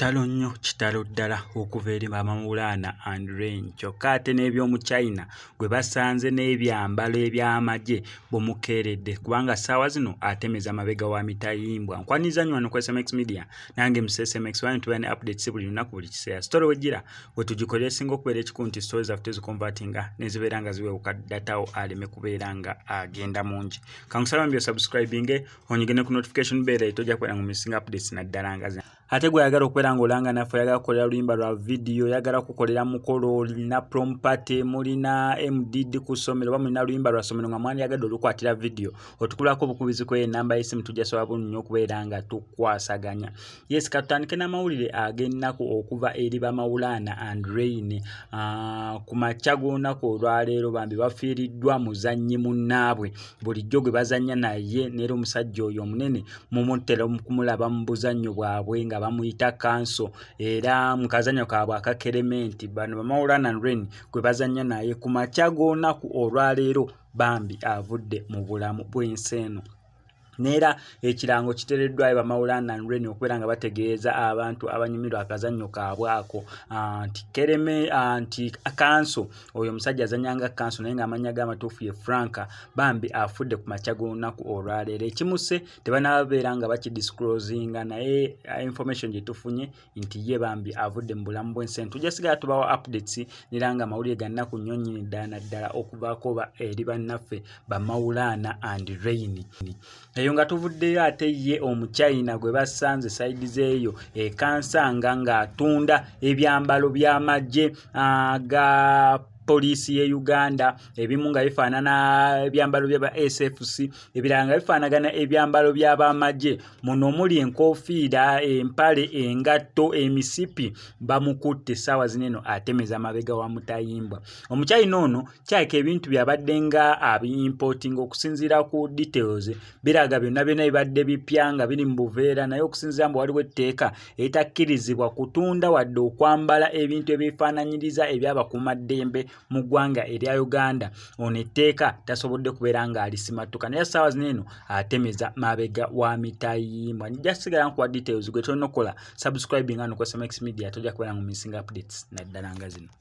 Kitalo ddala okuva eri Bamawulana and Rain. Kyokka ate n'eby'omu China gwe basanze n'ebyambalo eby'amagye bumukeeredde kubanga ssaawa zino atemeza mabega wa mitayimbwa. Nkwaniza nnyo wano ku SMX Media nange Msese SMX wano tuba ne updates buli lunaku buli kiseera. Story wejjira we tugikolera esinga okubeera ekikulu nti stories zaffe tuzikonvatinga ne zibeera nga ziweewuka datawo aleme kubeera nga agenda mungi. Kankusaba mbyo subscribing onyige ne ku notification bell tojja kubeera ng'omusinga updates naddala nga zino. Ate gwe yagala okubeera ng'olanga naffe yagala kukolera luyimba lwa video yagala kukolera mukolo olina prompate mulina MDD ku ssomero oba mulina luyimba lwa ssomero nga mwandiyagadde olukwatira video otukulako obukubizi kwe enamba y'essimu tujja sobola bulungi okubeera nga tukwasaganya. Yes, katutandike n'amawulire ag'ennaku okuva eri Bamawulana and Rain. Ku makya g'olunaku olwaleero bambi bafiiriddwa muzannyi munnaabwe bulijjo gwe bazannya naye neera omusajja oyo omunene mumutera kumulaba mu buzannyo bwabwe nga bamuyita kanso era mu kazannyo kaabwe akakerementi bano Bamawulana and Rain gwe bazannya naye ku makya g'olunaku olwaleero bambi avudde mu bulamu bw'ensi eno. Neera ekirango kitereddwayo Bamawulana and Rain okubeera nga bategeeza abantu abanyumirwa akazannyo kaabwe ako nti kanso oyo omusajja azannyanga kanso naye ng'amannya g'amatuufu ye Franka bambi afudde ku makya g'olunaku olwaleero. Ekimuse tebanabeera nga bakidisclosinga naye information gye tufunye nti ye bambi avudde mu bulamu bw'ensi eno. Tujja sigala tubawa updates neera nga amawulire ga nnaku nnyo nnyini ddala naddala okuvaako eri bannaffe Bamawulana and Rain. Eyo nga tuvuddeyo ate ye Omuchina gwe basanze side zeeyo ekansanga ng'atunda ebyambalo by'amagye ga poliisi ye Uganda ebimu nga bifaanana ebyambalo by'aba SFC ebirala nga bifaanagana ebyambalo by'abamagye muno omuli enkoofiira empale engatto emisipi bamukutte essaawa zineno atemeza mabega wa mutayimbwa. Omuchina ono kyayika ebintu byabadde nga abi-importing okusinziira ku details biraga byonna bibadde bipya nga biri mu buveera naye okusinziira mbu waliwo etteeka etakkirizibwa kutunda wadde okwambala ebintu ebifaananyiriza ebyabakuumaddembe mu ggwanga erya Uganda. Ono etteeka tasobodde kubeera nga alisimatuka naye essaawa zineno atemeza mabega wa mitayimbwa. Njja sigala nkuwa details gwe tolina okukola subscribing hano ku SMX Media tojja kubeera ng'omisinga updates naddala nga zino.